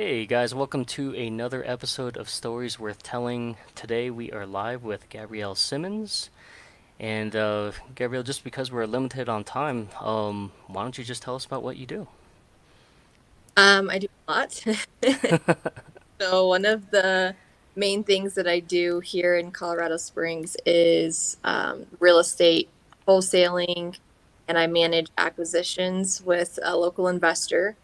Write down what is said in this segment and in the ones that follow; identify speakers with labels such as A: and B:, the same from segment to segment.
A: Hey guys, welcome to another episode of Stories Worth Telling. Today we are live with Gabrielle Simmons. And Gabrielle, just because we're limited on time, why don't you just tell us about what you do?
B: I do a lot. So one of the main things that I do here in Colorado Springs is real estate wholesaling, and I manage acquisitions with a local investor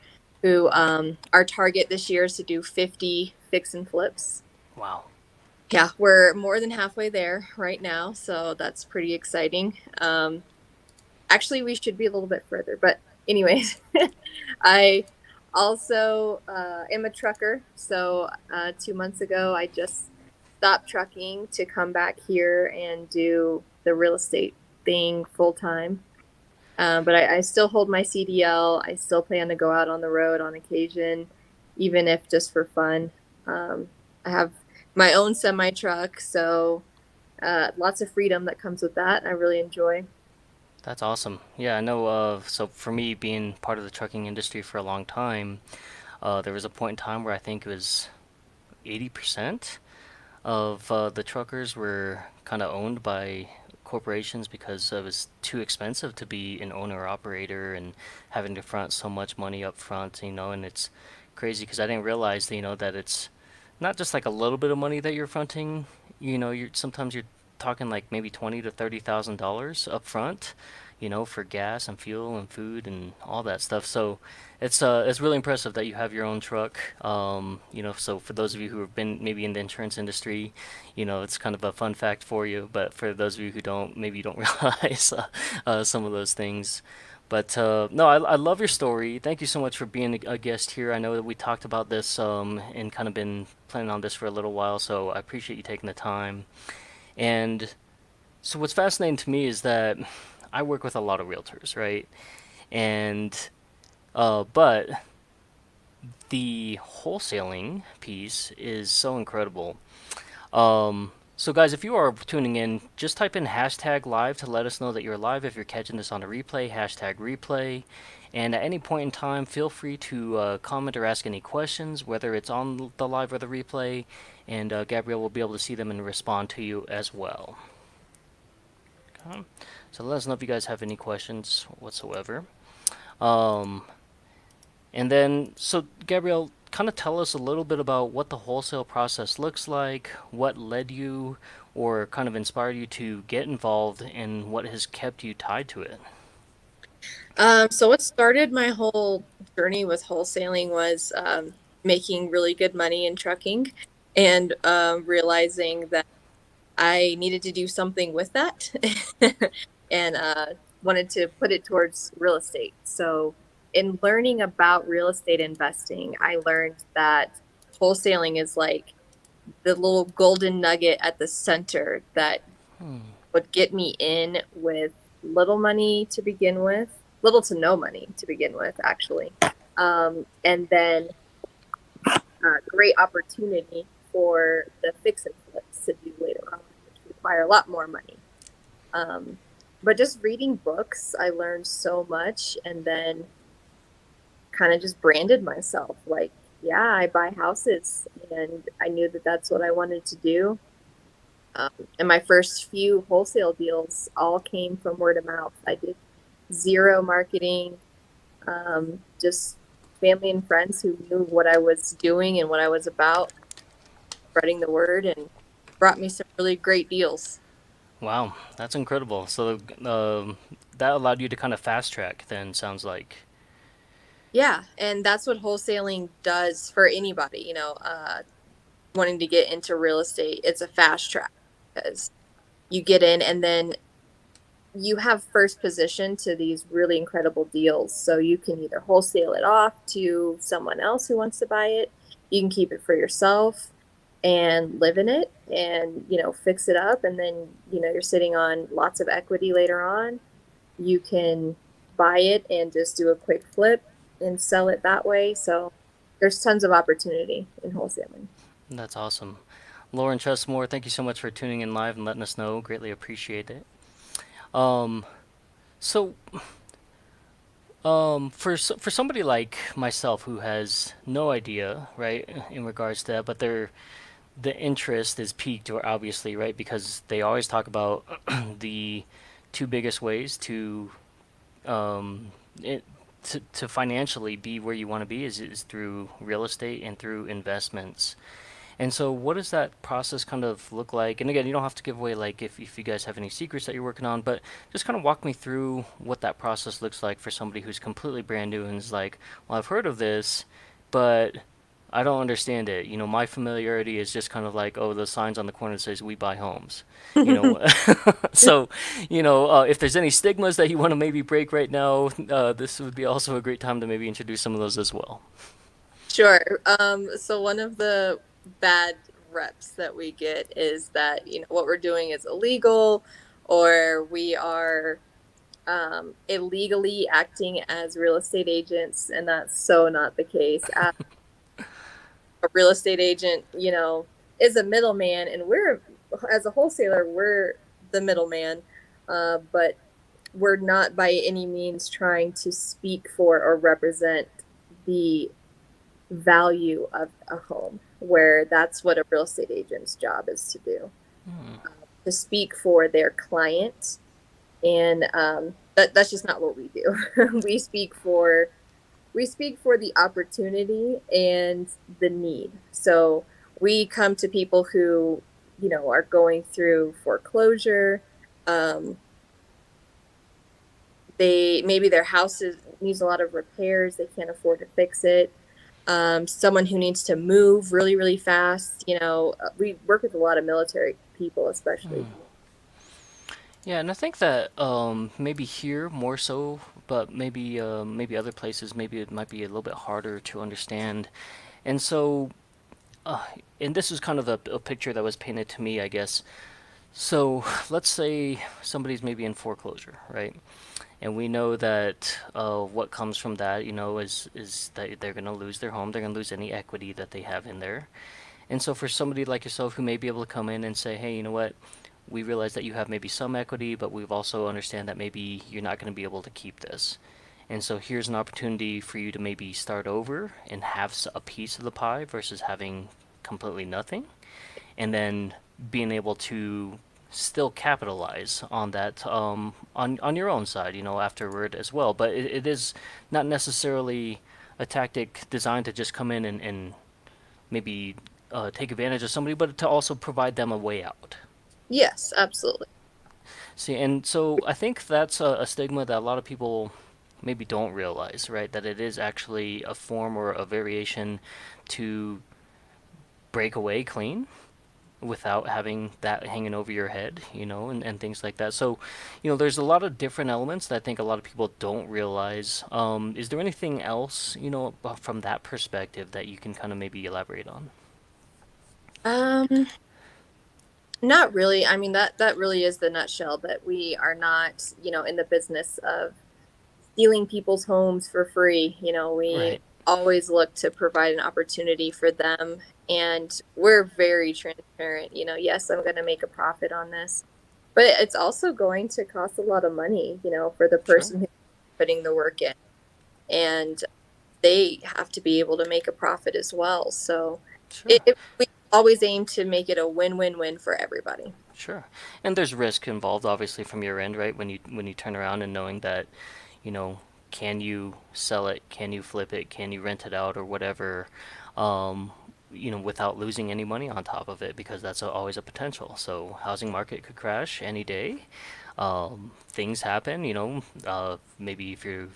B: who our target this year is to do 50 fix and flips.
A: Wow,
B: Yeah, we're more than halfway there right now, so that's pretty exciting. Actually, we should be a little bit further, but anyways, I also am a trucker. So 2 months ago, I just stopped trucking to come back here and do the real estate thing full time. But I still hold my CDL. I still plan to go out on the road on occasion, even if just for fun. I have my own semi truck, so lots of freedom that comes with that. I really enjoy.
A: that's awesome. Yeah, I know. So for me, being part of the trucking industry for a long time, there was a point in time where I think it was 80% of the truckers were kind of owned by corporations because it was too expensive to be an owner operator and having to front so much money up front, and it's crazy because I didn't realize that, that it's not just like a little bit of money that you're fronting. You're talking like maybe 20 to $30,000 up front, for gas and fuel and food and all that stuff. So it's really impressive that you have your own truck. So for those of you who have been maybe in the insurance industry, it's kind of a fun fact for you. But for those of you who don't, maybe you don't realize some of those things. But no, I love your story. Thank you so much for being a guest here. I know that we talked about this and kind of been planning on this for a little while, so I appreciate you taking the time. And so what's fascinating to me is that I work with a lot of realtors, right? And but the wholesaling piece is so incredible. So guys, if you are tuning in, just type in hashtag live to let us know that you're live. If you're catching this on a replay, hashtag replay. And at any point in time, feel free to comment or ask any questions, whether it's on the live or the replay, and Gabrielle will be able to see them and respond to you as well. Okay. So let us know if you guys have any questions whatsoever. Um, and then, so Gabrielle, kind of tell us a little bit about what the wholesale process looks like, what led you or kind of inspired you to get involved, and what has kept you tied to it.
B: So what started my whole journey with wholesaling was making really good money in trucking and realizing that I needed to do something with that and wanted to put it towards real estate. So in learning about real estate investing, I learned that wholesaling is like the little golden nugget at the center that would get me in with little money to begin with, little to no money to begin with, actually. And then great opportunity for the fix and flips to do later on, which require a lot more money. Um, but just reading books, I learned so much and then kind of just branded myself like, yeah, I buy houses. And I knew that that's what I wanted to do. Um, and my first few wholesale deals all came from word of mouth. I did zero marketing, just family and friends who knew what I was doing and what I was about, spreading the word, and brought me some really great deals.
A: Wow, that's incredible. So that allowed you to kind of fast track, then, sounds like.
B: Yeah, and that's what wholesaling does for anybody, wanting to get into real estate. It's a fast track because you get in and then you have first position to these really incredible deals. So you can either wholesale it off to someone else who wants to buy it. You can keep it for yourself and live in it and, fix it up. And then, you're sitting on lots of equity later on. You can buy it and just do a quick flip and sell it that way. So there's tons of opportunity in wholesaling.
A: That's awesome. Lauren Chessmore, thank you so much for tuning in live and letting us know. Greatly appreciate it. Um, so For somebody like myself who has no idea, right, in regards to that, but the interest is piqued, or obviously, right, because they always talk about the two biggest ways um, it, to financially be where you want to be is through real estate and through investments. And so, what does that process kind of look like? And again, you don't have to give away like if you guys have any secrets that you're working on, but just kind of walk me through what that process looks like for somebody who's completely brand new and is like, well, I've heard of this, but I don't understand it. You know, my familiarity is just kind of like, oh, the signs on the corner that says we buy homes. You know, so if there's any stigmas that you want to maybe break right now, this would be also a great time to maybe introduce some of those as well.
B: Sure. So one of the bad reps that we get is that, what we're doing is illegal, or we are illegally acting as real estate agents, and that's so not the case. A real estate agent, is a middleman, and as a wholesaler, we're the middleman, but we're not by any means trying to speak for or represent the value of a home, where that's what a real estate agent's job is to do,
A: Hmm.
B: to speak for their client. And that's just not what we do. we speak for we speak for the opportunity and the need. So we come to people who, are going through foreclosure. Um, they maybe their needs a lot of repairs. They can't afford to fix it. Someone who needs to move really, really fast. We work with a lot of military people, especially.
A: Yeah, and I think that maybe here more so, but maybe other places, maybe it might be a little bit harder to understand. And so, uh, and this is kind of a picture that was painted to me, I guess. So let's say somebody's maybe in foreclosure, right? And we know that what comes from that, is that they're going to lose their home, they're going to lose any equity that they have in there. And so for somebody like yourself who may be able to come in and say, hey, you know what? We realize that you have maybe some equity, but we've also understand that maybe you're not going to be able to keep this. And so here's an opportunity for you to maybe start over and have a piece of the pie versus having completely nothing. And then being able to still capitalize on that on your own side, afterward as well. But it is not necessarily a tactic designed to just come in and maybe take advantage of somebody, but to also provide them a way out.
B: Yes, absolutely.
A: See, and so I think that's a stigma that a lot of people maybe don't realize, right? That it is actually a form or a variation to break away clean without having that hanging over your head, and things like that. So, there's a lot of different elements that I think a lot of people don't realize. Is there anything else, from that perspective that you can kind of maybe elaborate on?
B: Um, Not really. I mean, that really is the nutshell, that we are not, in the business of stealing people's homes for free. We
A: Right.
B: always look to provide an opportunity for them, and we're very transparent. Yes, I'm going to make a profit on this, but it's also going to cost a lot of money, for the
A: Sure.
B: person who's putting the work in, and they have to be able to make a profit as well. So
A: Sure.
B: we always aim to make it a win-win-win for everybody.
A: Sure. And there's risk involved, obviously, from your end, right? When you turn around and knowing that, you know, can you sell it? Can you flip it? Can you rent it out or whatever? Um, without losing any money on top of it, because that's always a potential. So housing market could crash any day. Things happen, maybe if you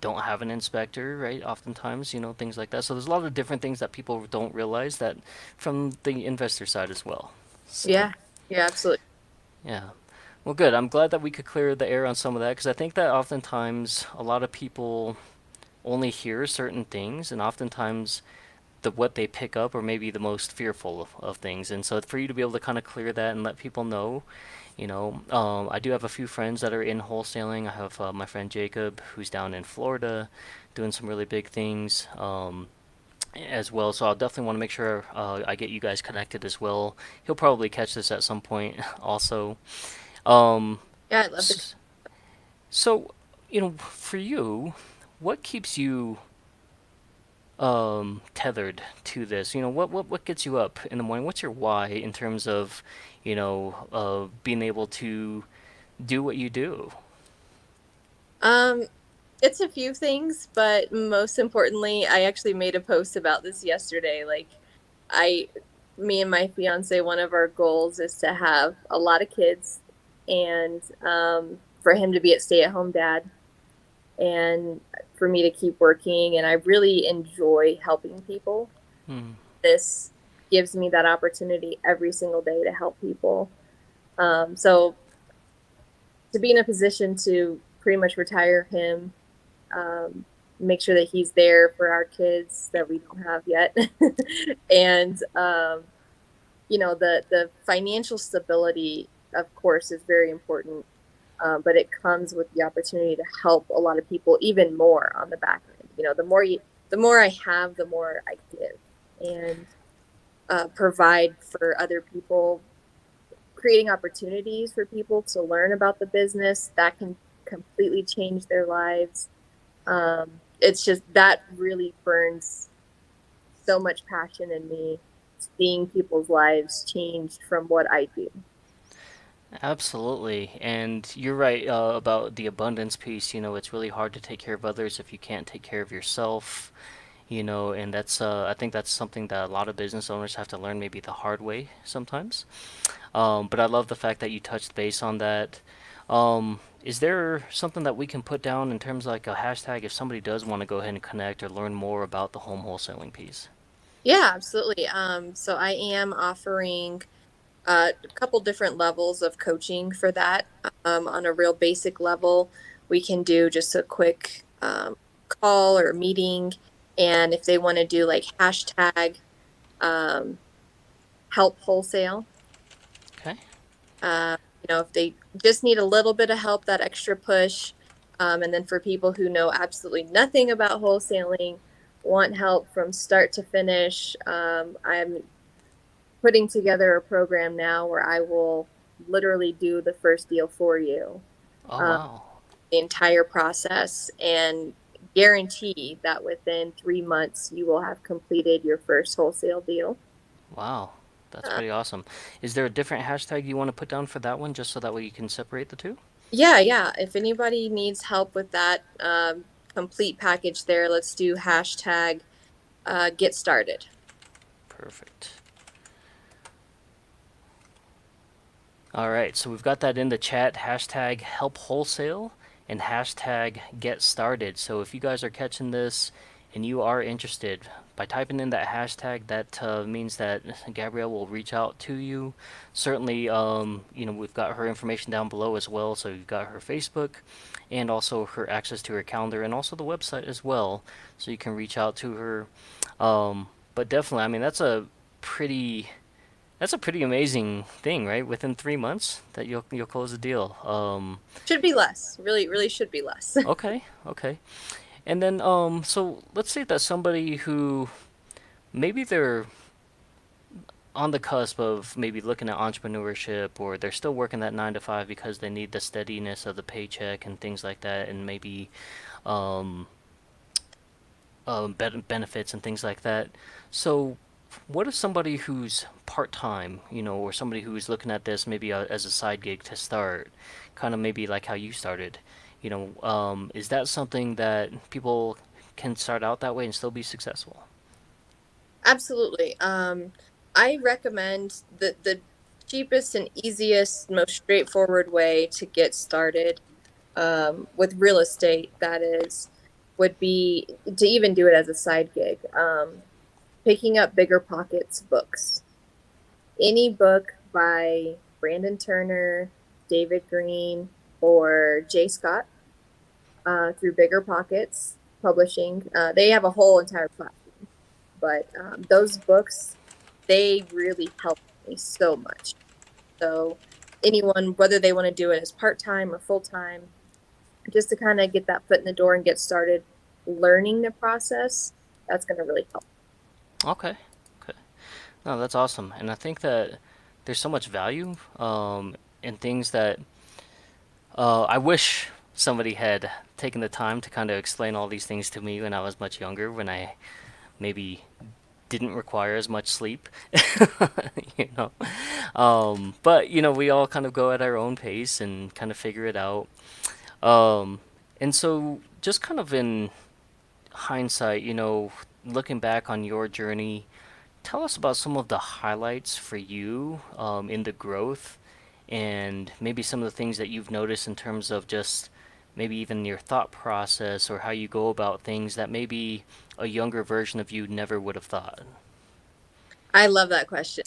A: don't have an inspector, right? Oftentimes, things like that. So there's a lot of different things that people don't realize that from the investor side as well. So.
B: Yeah, yeah, absolutely.
A: Yeah. Well, good. I'm glad that we could clear the air on some of that because I think that oftentimes a lot of people only hear certain things, and oftentimes what they pick up are maybe the most fearful of things. And so for you to be able to kind of clear that and let people know, I do have a few friends that are in wholesaling. I have my friend Jacob who's down in Florida doing some really big things. As well, so I'll definitely want to make sure I get you guys connected as well. He'll probably catch this at some point, also. Um,
B: Yeah, I love the.
A: s- so, for you, what keeps you tethered to this? What gets you up in the morning? What's your why in terms of, being able to do what you do?
B: Um, it's a few things, but most importantly, I actually made a post about this yesterday. I, me and my fiance, one of our goals is to have a lot of kids and for him to be a stay-at-home dad and for me to keep working. And I really enjoy helping people.
A: Hmm.
B: This gives me that opportunity every single day to help people. So to be in a position to pretty much retire him, um, make sure that he's there for our kids that we don't have yet, and the financial stability, of course, is very important. But it comes with the opportunity to help a lot of people even more on the back end. The more I have, the more I give and provide for other people, creating opportunities for people to learn about the business that can completely change their lives. It's just that really burns so much passion in me, seeing people's lives changed from what I do.
A: Absolutely. And you're right about the abundance piece. It's really hard to take care of others if you can't take care of yourself. And I think that's something that a lot of business owners have to learn maybe the hard way sometimes. But I love the fact that you touched base on that. Is there something that we can put down in terms of like a hashtag if somebody does want to go ahead and connect or learn more about the home wholesaling piece?
B: Yeah, absolutely. So I am offering a couple different levels of coaching for that. On a real basic level, we can do just a quick call or meeting. And if they want to do like hashtag um, help wholesale,
A: Okay.
B: if they just need a little bit of help, that extra push. And then for people who know absolutely nothing about wholesaling, want help from start to finish, I'm putting together a program now where I will literally do the first deal for you,
A: Oh,
B: um,
A: wow.
B: the entire process, and guarantee that within 3 months you will have completed your first wholesale deal.
A: Wow. That's
B: Uh,
A: pretty awesome. Is there a different hashtag you want to put down for that one just so that way you can separate the two?
B: yeah, yeah. If anybody needs help with that complete package there, let's do hashtag get started.
A: Perfect. All right, so we've got that in the chat. Hashtag help wholesale and hashtag get started. So if you guys are catching this and you are interested, by typing in that hashtag, that means that Gabrielle will reach out to you. Certainly, we've got her information down below as well. So you've got her Facebook and also her access to her calendar and also the website as well. So you can reach out to her. But definitely, I mean, that's a pretty amazing thing, right? Within 3 months that you'll close a deal.
B: Should be less. Really, really should be less.
A: Okay, okay. And then so let's say that somebody who maybe they're on the cusp of maybe looking at entrepreneurship or they're still working that 9 to 5 because they need the steadiness of the paycheck and things like that and maybe um, benefits and things like that. So, what if somebody who's part time, or somebody who's looking at this maybe as a side gig to start, kind of maybe like how you started, is that something that people can start out that way and still be successful?
B: Absolutely. I recommend the cheapest and easiest, most straightforward way to get started with real estate, that is, would be to even do it as a side gig. Picking up Bigger Pockets books. Any book by Brandon Turner, David Green, or Jay Scott through Bigger Pockets Publishing. They have a whole entire platform, but those books, they really helped me so much. So anyone, whether they want to do it as part-time or full-time, just to kind of get that foot in the door and get started learning the process, that's going to really help.
A: Okay, okay. No, that's awesome, and I think that there's so much value in things that I wish somebody had taken the time to kind of explain all these things to me when I was much younger, when I maybe didn't require as much sleep, you know. But we all kind of go at our own pace and kind of figure it out. Um, and so, just kind of in hindsight, looking back on your journey, tell us about some of the highlights for you in the growth, and maybe some of the things that you've noticed in terms of just maybe even your thought process or how you go about things that maybe a younger version of you never would have thought.
B: I love that question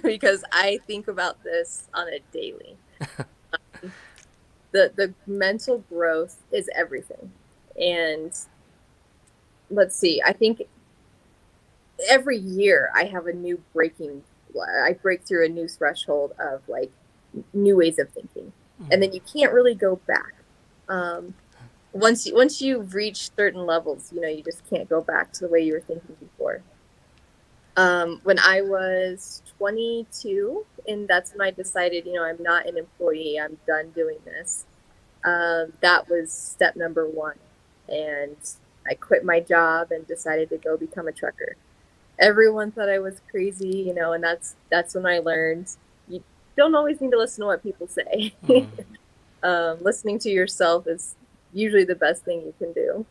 B: because I think about this on a daily. The mental growth is everything. And let's see, I think every year I have a new I break through a new threshold of like new ways of thinking. And then you can't really go back. Um, once you've reached certain levels, you just can't go back to the way you were thinking before. When I was 22, and that's when I decided, I'm not an employee, I'm done doing this. That was step number one. And I quit my job and decided to go become a trucker. Everyone thought I was crazy, and that's when I learned you don't always need to listen to what people say.
A: Mm.
B: Listening to yourself is usually the best thing you can do.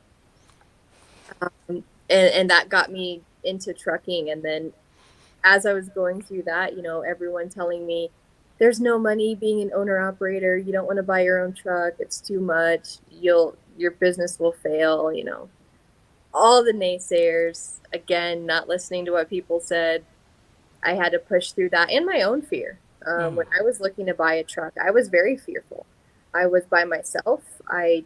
B: And that got me into trucking. And then as I was going through that, everyone telling me there's no money being an owner operator. You don't want to buy your own truck. It's too much. Your business will fail, all the naysayers, again, not listening to what people said. I had to push through that and my own fear.
A: Mm.
B: When I was looking to buy a truck, I was very fearful. I was by myself. I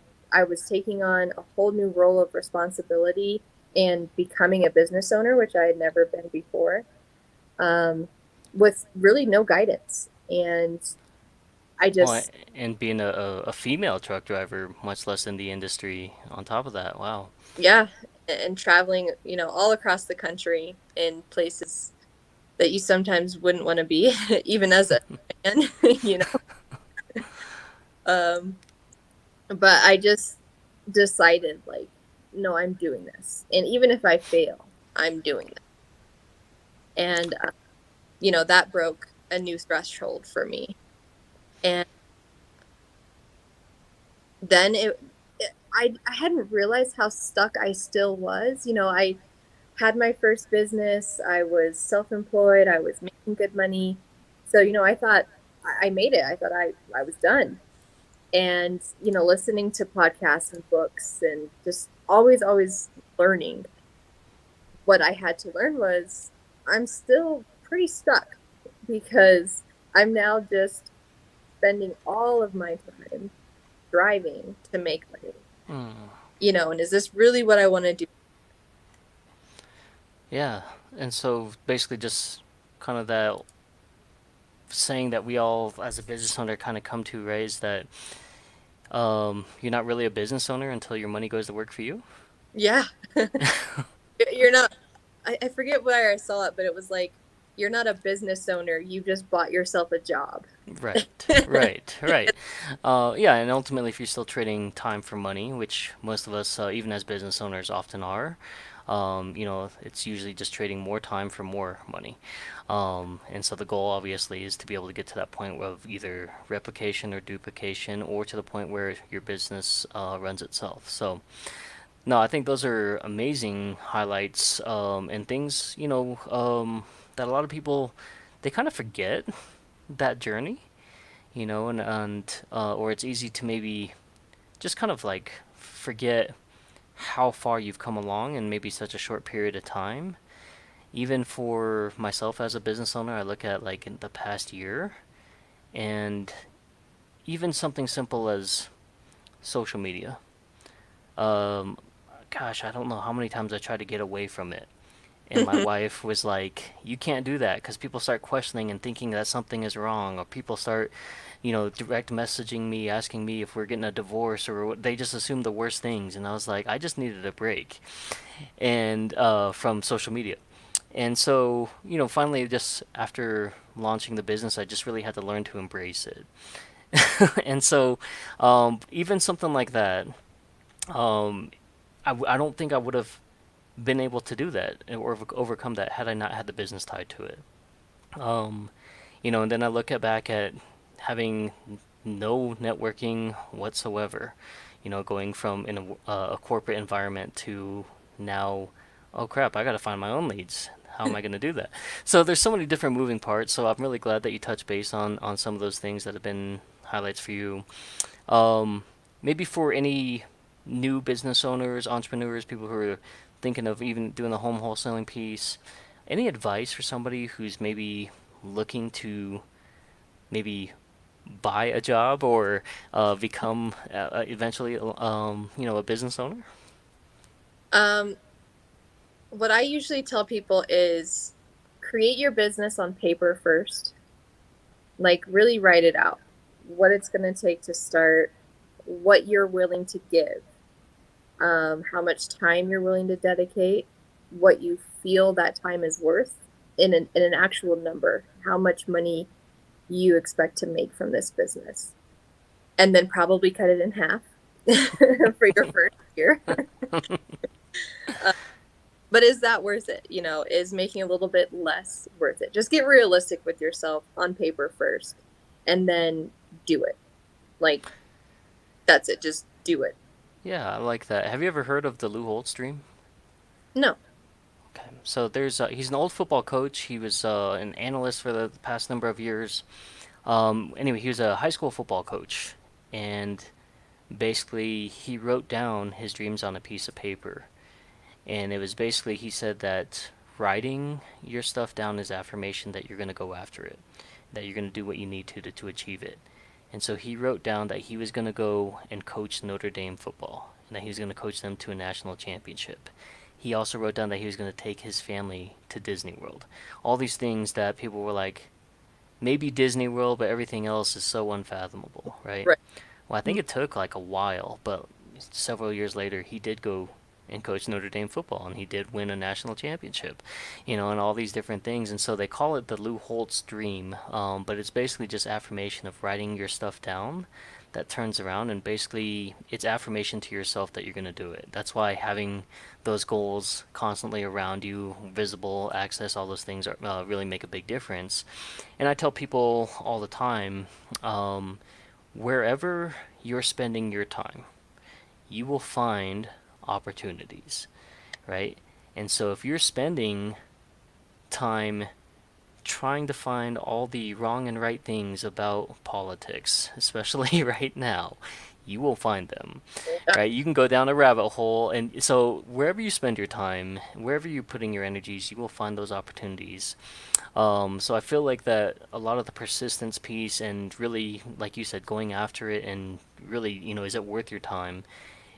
B: was taking on a whole new role of responsibility and becoming a business owner, which I had never been before, um, with really no guidance. And I
A: Well,
B: just,
A: and being a female truck driver, much less in the industry on top of that. Wow.
B: yeah, and traveling, all across the country in places that you sometimes wouldn't want to be, even as a man, you know. Um, but I just decided, like, no, I'm doing this, and even if I fail, I'm doing this. And that broke a new threshold for me. And then I hadn't realized how stuck I still was. I had my first business. I was self-employed. I was making good money. So, I thought I made it. I thought I was done. And, listening to podcasts and books and just always learning. What I had to learn was I'm still pretty stuck because I'm now just spending all of my time driving to make money.
A: Mm.
B: And is this really what I want to do?
A: Yeah. And so basically just kind of that saying that we all as a business owner kind of come to, right, is that you're not really a business owner until your money goes to work for you.
B: Yeah. You're not, I forget where I saw it, but it was like, you're not a business owner. You just bought yourself a job.
A: Right, right, right. Yeah, and ultimately, if you're still trading time for money, which most of us, even as business owners, often are, it's usually just trading more time for more money. And so the goal, obviously, is to be able to get to that point of either replication or duplication, or to the point where your business runs itself. So, no, I think those are amazing highlights and things, that a lot of people they kind of forget that journey, and or it's easy to maybe just kind of like forget how far you've come along in maybe such a short period of time. Even for myself as a business owner, I look at like in the past year, and even something simple as social media. Um, Gosh, I don't know how many times I tried to get away from it. And my wife was like, "You can't do that because people start questioning and thinking that something is wrong, or people start, direct messaging me, asking me if we're getting a divorce, or they just assume the worst things." And I was like, I just needed a break, and from social media. And so, finally, just after launching the business, I just really had to learn to embrace it. And so, even something like that, um, I don't think I would have been able to do that or overcome that had I not had the business tied to it. Um, and then I look back at having no networking whatsoever, going from in a corporate environment to now, oh crap, I got to find my own leads. How am I going to do that? So there's so many different moving parts. So I'm really glad that you touched base on some of those things that have been highlights for you. Um, Maybe for any new business owners, entrepreneurs, people who are thinking of even doing the home wholesaling piece, any advice for somebody who's maybe looking to maybe buy a job or become eventually, a business owner?
B: Um, what I usually tell people is create your business on paper first. Like, really write it out. What it's going to take to start, what you're willing to give, how much time you're willing to dedicate, what you feel that time is worth in an actual number, how much money you expect to make from this business, and then probably cut it in half for your first year. Uh, but is that worth it? You know, is making a little bit less worth it? Just get realistic with yourself on paper first, and then do it. Like, that's it. Just do it.
A: Yeah, I like that. Have you ever heard of the Lou Holtz dream?
B: No.
A: Okay, so he's an old football coach. He was an analyst for the past number of years. Anyway, he was a high school football coach, and basically he wrote down his dreams on a piece of paper. And it was basically, he said that writing your stuff down is affirmation that you're going to go after it, that you're going to do what you need to achieve it. And so he wrote down that he was going to go and coach Notre Dame football, and that he was going to coach them to a national championship. He also wrote down that he was going to take his family to Disney World. All these things that people were like, maybe Disney World, but everything else is so unfathomable, right?
B: Right.
A: Well, I think it took like a while, but several years later, he did go and coach Notre Dame football, and he did win a national championship, and all these different things. And so they call it the Lou Holtz dream, but it's basically just affirmation of writing your stuff down that turns around, and basically it's affirmation to yourself that you're going to do it. That's why having those goals constantly around you, visible access, all those things are really make a big difference. And I tell people all the time, um, wherever you're spending your time, you will find opportunities, right? And so if you're spending time trying to find all the wrong and right things about politics, especially right now, you will find them,
B: Yeah.
A: right? You can go down a rabbit hole. And so wherever you spend your time, wherever you're putting your energies, you will find those opportunities. So I feel like that a lot of the persistence piece and really, like you said, going after it and really, is it worth your time?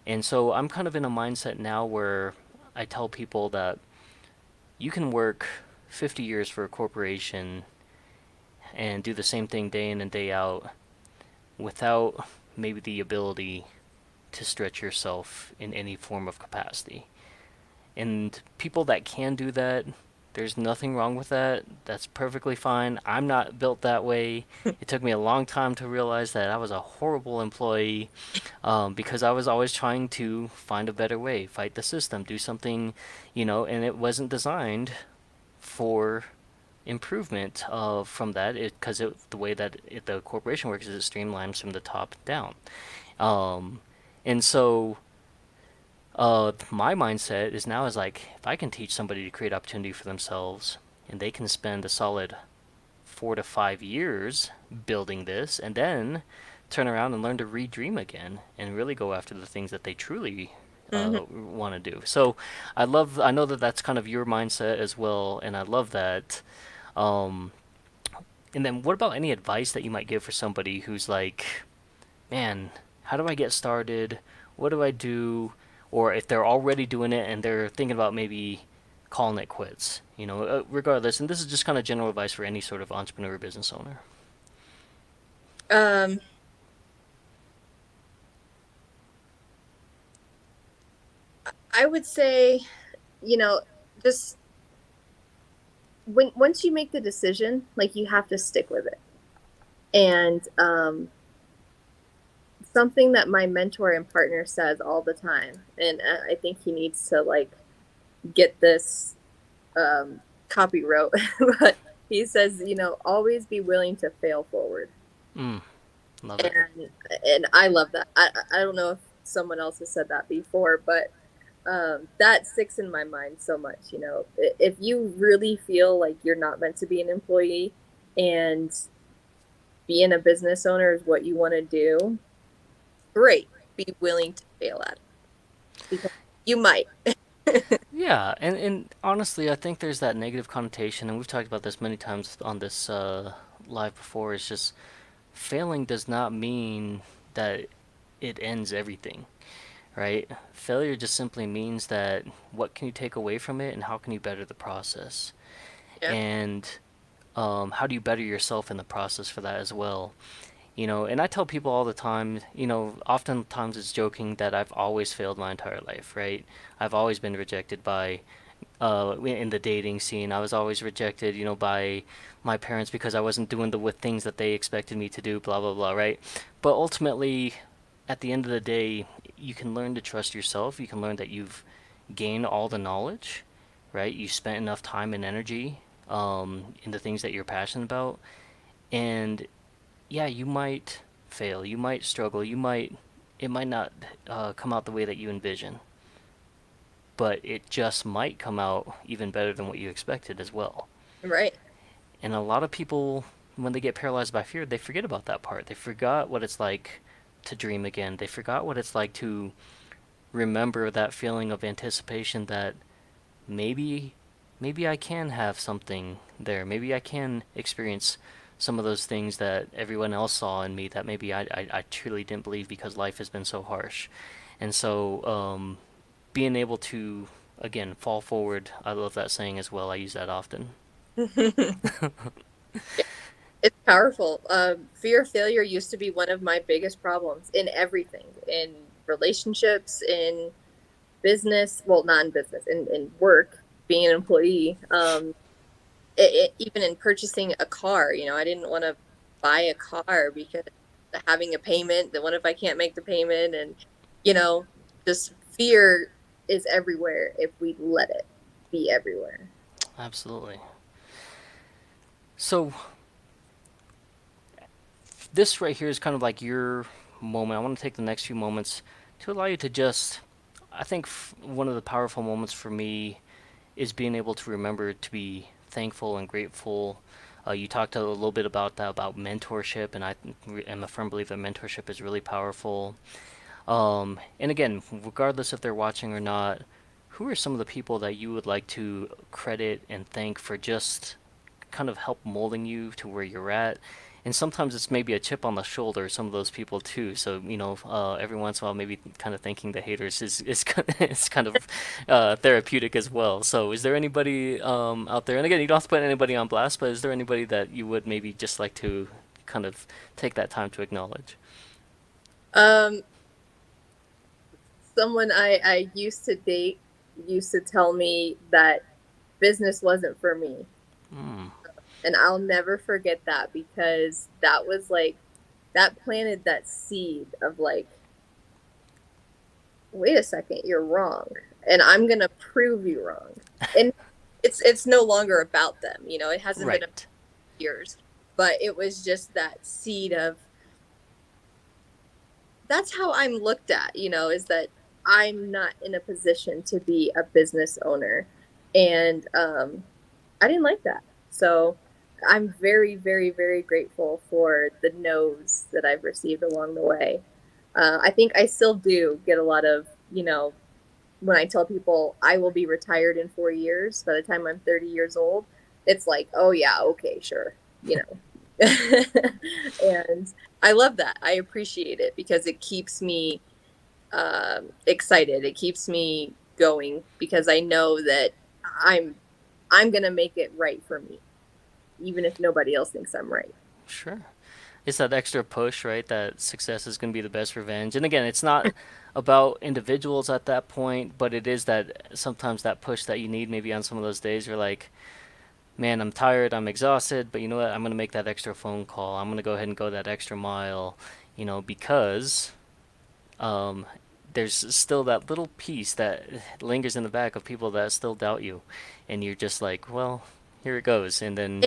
A: And so I'm kind of in a mindset now where I tell people that you can work 50 years for a corporation and do the same thing day in and day out without maybe the ability to stretch yourself in any form of capacity. And people that can do that, there's nothing wrong with that. That's perfectly fine. I'm not built that way. It took me a long time to realize that I was a horrible employee, because I was always trying to find a better way, fight the system, do something, and it wasn't designed for improvement from that, because the way that the corporation works is it streamlines from the top down. Um, and so my mindset is now is like, if I can teach somebody to create opportunity for themselves, and they can spend a solid 4 to 5 years building this, and then turn around and learn to redream again, and really go after the things that they truly
B: Hmm.
A: want to do. So I know that that's kind of your mindset as well, and I love that. Um, and then what about any advice that you might give for somebody who's like, man, how do I get started? What do I do? Or if they're already doing it and they're thinking about maybe calling it quits, regardless. And this is just kind of general advice for any sort of entrepreneur business owner.
B: Um, I would say, you know, just once you make the decision, like, you have to stick with it. And something that my mentor and partner says all the time, and I think he needs to like get this copy wrote. But he says, always be willing to fail forward.
A: Mm, love it.
B: And I love that. I don't know if someone else has said that before, but that sticks in my mind so much. If you really feel like you're not meant to be an employee and being a business owner is what you want to do, great. Be willing to fail at it because you might.
A: Yeah, and honestly, I think there's that negative connotation, and we've talked about this many times on this live before. It's just failing does not mean that it ends everything, right? Failure just simply means that what can you take away from it, and how can you better the process,
B: Yeah.
A: and how do you better yourself in the process for that as well. And I tell people all the time, oftentimes it's joking that I've always failed my entire life, right? I've always been rejected by in the dating scene. I was always rejected, by my parents because I wasn't doing the with things that they expected me to do, blah blah blah, right? But ultimately, at the end of the day, you can learn to trust yourself. You can learn that you've gained all the knowledge, right? You spent enough time and energy in the things that you're passionate about, and yeah, you might fail, you might struggle, it might not come out the way that you envision, but it just might come out even better than what you expected as well.
B: Right.
A: And a lot of people, when they get paralyzed by fear, they forget about that part. They forgot what it's like to dream again. They forgot what it's like to remember that feeling of anticipation that maybe maybe I can have something there. Maybe I can experience some of those things that everyone else saw in me that maybe I truly didn't believe because life has been so harsh. And so being able to, again, fall forward, I love that saying as well. I use that often.
B: It's powerful. Fear of failure used to be one of my biggest problems in everything, in relationships, in business, well, not in business, in work, being an employee, even in purchasing a car. I didn't want to buy a car because having a payment, then what if I can't make the payment? And, you know, just fear is everywhere if we let it be everywhere.
A: Absolutely. So this right here is kind of like your moment. I want to take the next few moments to allow you to just, I think one of the powerful moments for me is being able to remember to be thankful and grateful. You talked a little bit about that, about mentorship, and I am a firm believer that mentorship is really powerful. And again, regardless if they're watching or not, who are some of the people that you would like to credit and thank for just kind of help molding you to where you're at? And sometimes it's maybe a chip on the shoulder of some of those people too. So every once in a while, maybe kind of thanking the haters is it's kind of therapeutic as well. So, is there anybody out there? And again, you don't have to put anybody on blast, but is there anybody that you would maybe just like to kind of take that time to acknowledge?
B: Um, Someone I used to date used to tell me that business wasn't for me.
A: Mm,
B: And I'll never forget that because that was like, that planted that seed of like, wait a second, you're wrong. And I'm going to prove you wrong. And it's no longer about them. It hasn't been
A: right.
B: years, but it was just that seed of, that's how I'm looked at, is that I'm not in a position to be a business owner. And I didn't like that. So I'm very, very, very grateful for the no's that I've received along the way. I think I still do get a lot of, when I tell people I will be retired in 4 years, by the time I'm 30 years old, it's like, oh, yeah, okay, sure, and I love that. I appreciate it because it keeps me excited. It keeps me going because I know that I'm I'm gonna make it right for me, even if nobody else thinks I'm right.
A: Sure. It's that extra push, right? That success is going to be the best revenge. And again, it's not about individuals at that point, but it is that sometimes that push that you need maybe on some of those days you're like, man, I'm tired, I'm exhausted, but you know what? I'm going to make that extra phone call. I'm going to go ahead and go that extra mile, because um, there's still that little piece that lingers in the back of people that still doubt you, and you're just like, well, here it goes, and then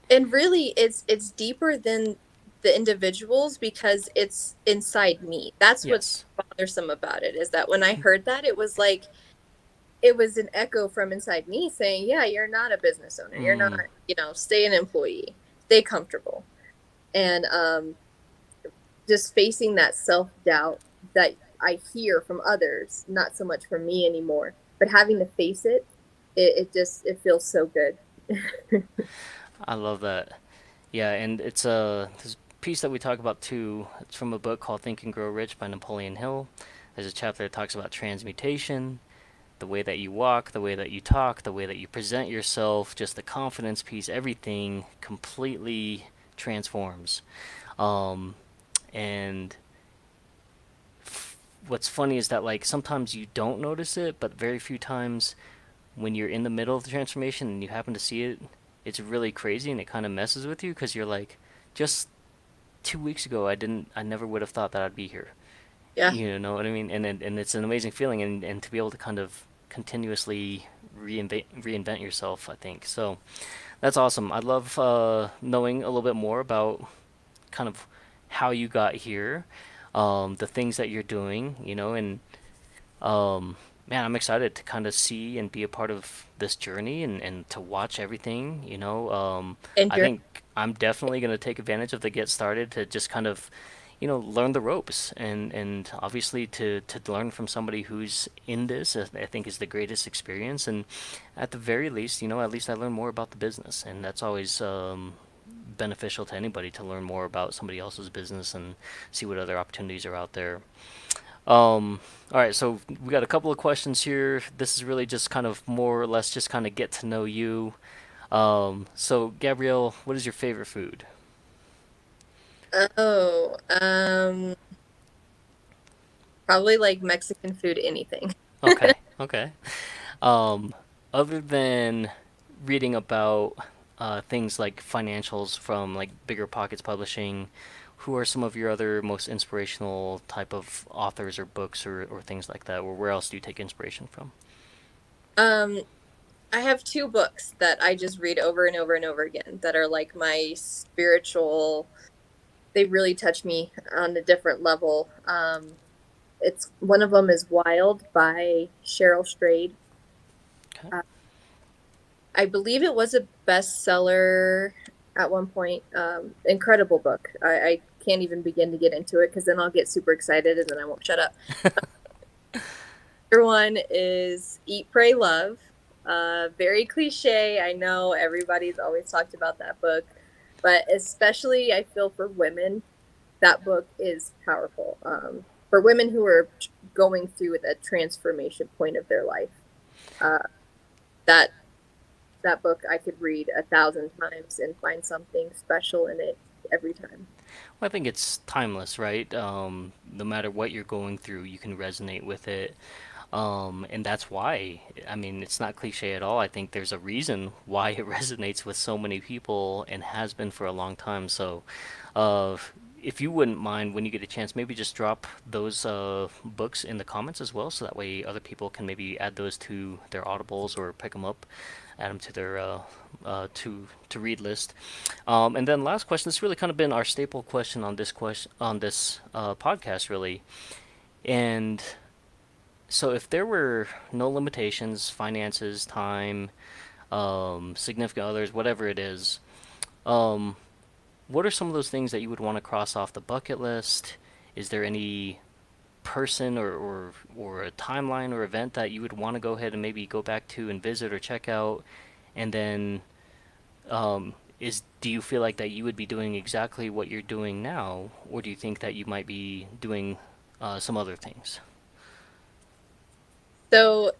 B: And really it's deeper than the individuals because it's inside me. That's what's
A: yes.
B: bothersome about it, is that when I heard that, it was like it was an echo from inside me saying, yeah, you're not a business owner, you're not,
A: Mm,
B: stay an employee, stay comfortable. And just facing that self-doubt that I hear from others, not so much from me anymore, but having to face it, it just it feels so good.
A: I love that. Yeah, and it's this piece that we talk about too. It's from a book called Think and Grow Rich by Napoleon Hill. There's a chapter that talks about transmutation, the way that you walk, the way that you talk, the way that you present yourself, just the confidence piece, everything completely transforms. Um, and what's funny is that like sometimes you don't notice it, but very few times when you're in the middle of the transformation and you happen to see it, it's really crazy and it kind of messes with you because you're like, just 2 weeks ago, I never would have thought that I'd be here.
B: Yeah.
A: You know what I mean? And it's an amazing feeling, and to be able to kind of continuously reinvent yourself, I think. So that's awesome. I love knowing a little bit more about kind of how you got here, the things that you're doing, and um, man, I'm excited to kind of see and be a part of this journey and to watch everything,
B: And
A: I
B: you're
A: think I'm definitely going to take advantage of the get started to just kind of, learn the ropes and obviously to learn from somebody who's in this, I think is the greatest experience. And at the very least, at least I learn more about the business. And that's always, beneficial to anybody to learn more about somebody else's business and see what other opportunities are out there. All right, so we got a couple of questions here. This is really just kind of more or less just kind of get to know you. So Gabrielle, what is your favorite food?
B: oh, probably like Mexican food, anything.
A: Okay, okay. Um, Other than reading about things like financials from like Bigger Pockets Publishing, who are some of your other most inspirational type of authors or books or things like that? Or where else do you take inspiration from?
B: Um, I have two books that I just read over and over and over again that are like my spiritual, they really touch me on a different level. It's one of them is Wild by Cheryl Strayed.
A: Okay.
B: Uh, I believe it was a bestseller at one point. Incredible book. I can't even begin to get into it because then I'll get super excited and then I won't shut up. Other one is Eat, Pray, Love. Very cliche. I know everybody's always talked about that book, but especially I feel for women, that book is powerful. For women who are going through a transformation point of their life, uh, that that book I could read 1,000 times and find something special in it every time.
A: Well, I think it's timeless, right? No matter what you're going through, you can resonate with it. And that's why, I mean, it's not cliche at all. I think there's a reason why it resonates with so many people and has been for a long time. So, uh, if you wouldn't mind, when you get a chance, maybe just drop those books in the comments as well, so that way other people can maybe add those to their audibles or pick them up, add them to their to read list. And then last question. This has really kind of been our staple question on this podcast, really. And so, if there were no limitations, finances, time, significant others, whatever it is, um, what are some of those things that you would want to cross off the bucket list? Is there any person or a timeline or event that you would want to go ahead and maybe go back to and visit or check out? And then, is do you feel like that you would be doing exactly what you're doing now, or do you think that you might be doing some other things?
B: So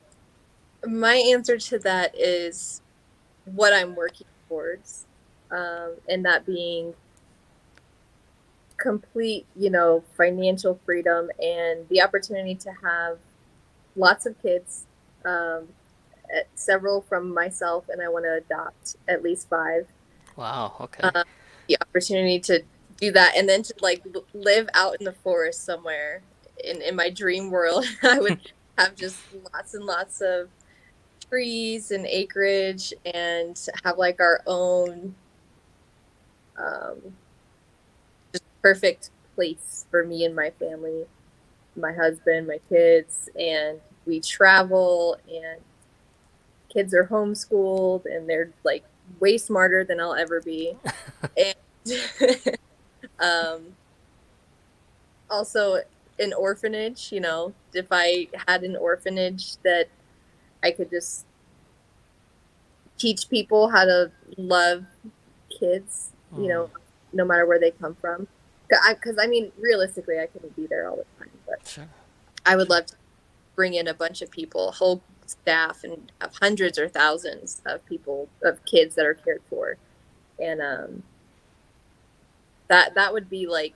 B: my answer to that is what I'm working towards, and that being complete, financial freedom and the opportunity to have lots of kids, um, several from myself, and I want to adopt at least five.
A: Wow. Okay.
B: Um, the opportunity to do that and then to like live out in the forest somewhere. in my dream world, I would have just lots and lots of trees and acreage and have like our own um, perfect place for me and my family, my husband, my kids, and we travel and kids are homeschooled and they're like way smarter than I'll ever be. And um, also an orphanage, if I had an orphanage that I could just teach people how to love kids,
A: Mm,
B: no matter where they come from. Because I mean, realistically, I couldn't be there all the time, but
A: sure,
B: I would
A: sure.
B: love to bring in a bunch of people, whole staff, and have hundreds or thousands of people, of kids that are cared for, and that would be like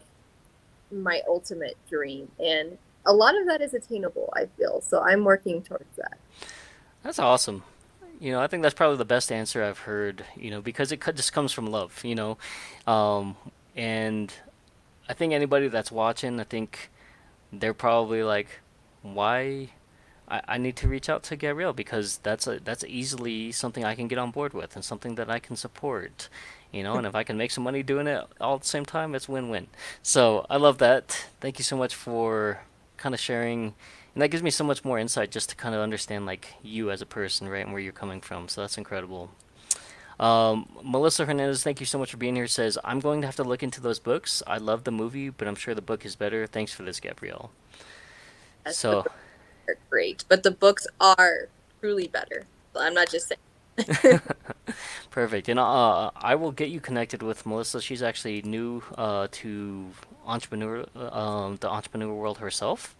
B: my ultimate dream, and a lot of that is attainable, I feel. So I'm working towards that.
A: That's awesome. I think that's probably the best answer I've heard, because just comes from love, Um, and I think anybody that's watching, I think they're probably like, why? I need to reach out to Gabrielle because that's easily something I can get on board with and something that I can support, and if I can make some money doing it all at the same time, it's win-win. So I love that. Thank you so much for kind of sharing, and that gives me so much more insight just to kind of understand like you as a person, right, and where you're coming from. So that's incredible. Melissa Hernandez, thank you so much for being here. Says, I'm going to have to look into those books. I love the movie, but I'm sure the book is better. Thanks for this, Gabrielle.
B: Yes, the
A: So,
B: books are great, but the books are truly better. So I'm not just saying.
A: perfect. And I will get you connected with Melissa. She's actually new to the entrepreneur world herself.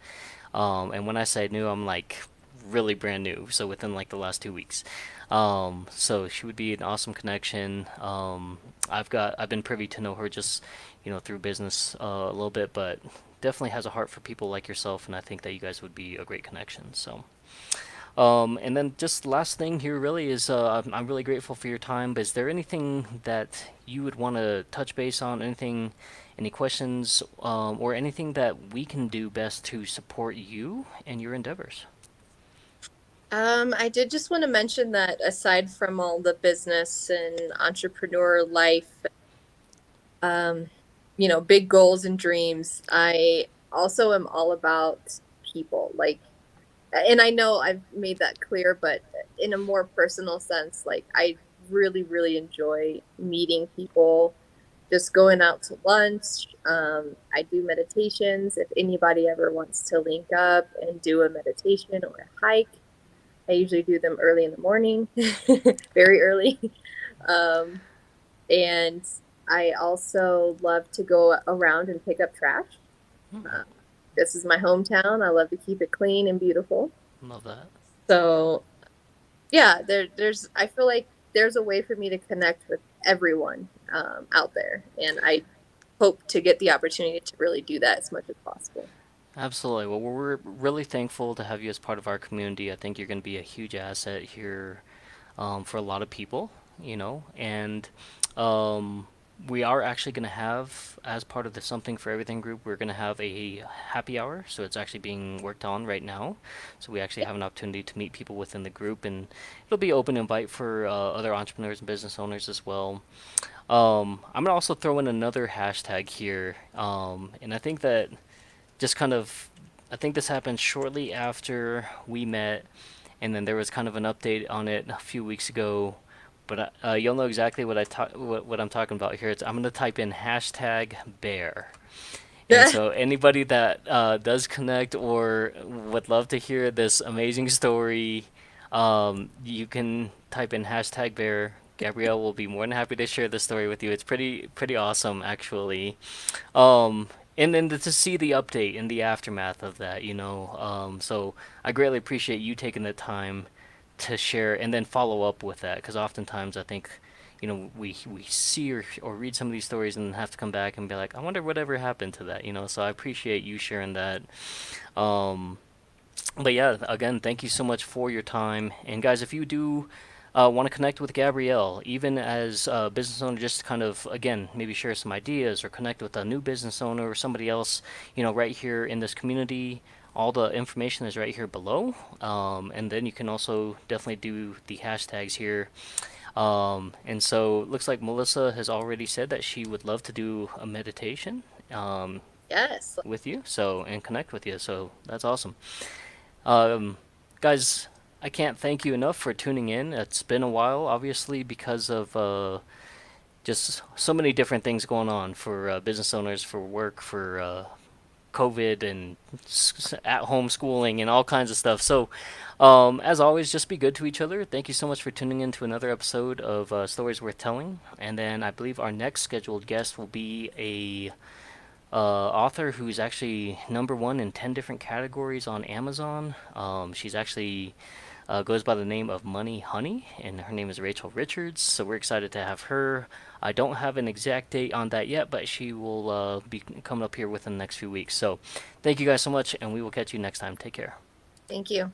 A: And when I say new, I'm like really brand new. So within like the last 2 weeks. So she would be an awesome connection. I've been privy to know her just through business a little bit, but definitely has a heart for people like yourself, and I think that you guys would be a great connection. So. And then just last thing here really is I'm really grateful for your time, but is there anything that you would want to touch base on? Any questions, or anything that we can do best to support you and your endeavors?
B: I did just want to mention that aside from all the business and entrepreneur life, um, big goals and dreams, I also am all about people. Like, and I know I've made that clear, but in a more personal sense, like I really, really enjoy meeting people, just going out to lunch. I do meditations. If anybody ever wants to link up and do a meditation or a hike, I usually do them early in the morning, very early. Um, and I also love to go around and pick up trash.
A: Hmm,
B: Uh, this is my hometown. I love to keep it clean and beautiful.
A: love that.
B: So yeah, I feel like there's a way for me to connect with everyone out there, and I hope to get the opportunity to really do that as much as possible.
A: Absolutely. Well, we're really thankful to have you as part of our community. I think you're going to be a huge asset here for a lot of people, and um, we are actually going to have, as part of the Something for Everything group, we're going to have a happy hour. So it's actually being worked on right now. So we actually have an opportunity to meet people within the group, and it'll be open invite for other entrepreneurs and business owners as well. I'm going to also throw in another hashtag here, and I think that just kind of, I think this happened shortly after we met, and then there was kind of an update on it a few weeks ago. But you'll know exactly what I'm talking about here. I'm gonna type in hashtag bear, and
B: Yeah.
A: so anybody that does connect or would love to hear this amazing story, you can type in hashtag bear. Gabrielle will be more than happy to share the story with you. It's pretty awesome actually. Um, and then to see the update and the aftermath of that, So I greatly appreciate you taking the time to share and then follow up with that, because oftentimes I think, we see or read some of these stories and have to come back and be like, I wonder whatever happened to that. So I appreciate you sharing that. Um, but yeah, again, thank you so much for your time. And guys, if you do want to connect with Gabrielle, even as a business owner, just to kind of, again, maybe share some ideas or connect with a new business owner or somebody else, right here in this community. All the information is right here below. And then you can also definitely do the hashtags here. And so it looks like Melissa has already said that she would love to do a meditation
B: Yes.
A: with you, so and connect with you. So that's awesome. Um, Guys, I can't thank you enough for tuning in. It's been a while, obviously, because of just so many different things going on for business owners, for work, for COVID, and at home schooling, and all kinds of stuff. So, as always, just be good to each other. Thank you so much for tuning in to another episode of Stories Worth Telling. And then I believe our next scheduled guest will be a author who's actually number one in 10 different categories on Amazon. She's actually goes by the name of Money Honey, and her name is Rachel Richards. So we're excited to have her. I don't have an exact date on that yet, but she will be coming up here within the next few weeks. So thank you guys so much, and we will catch you next time. Take care.
B: Thank you.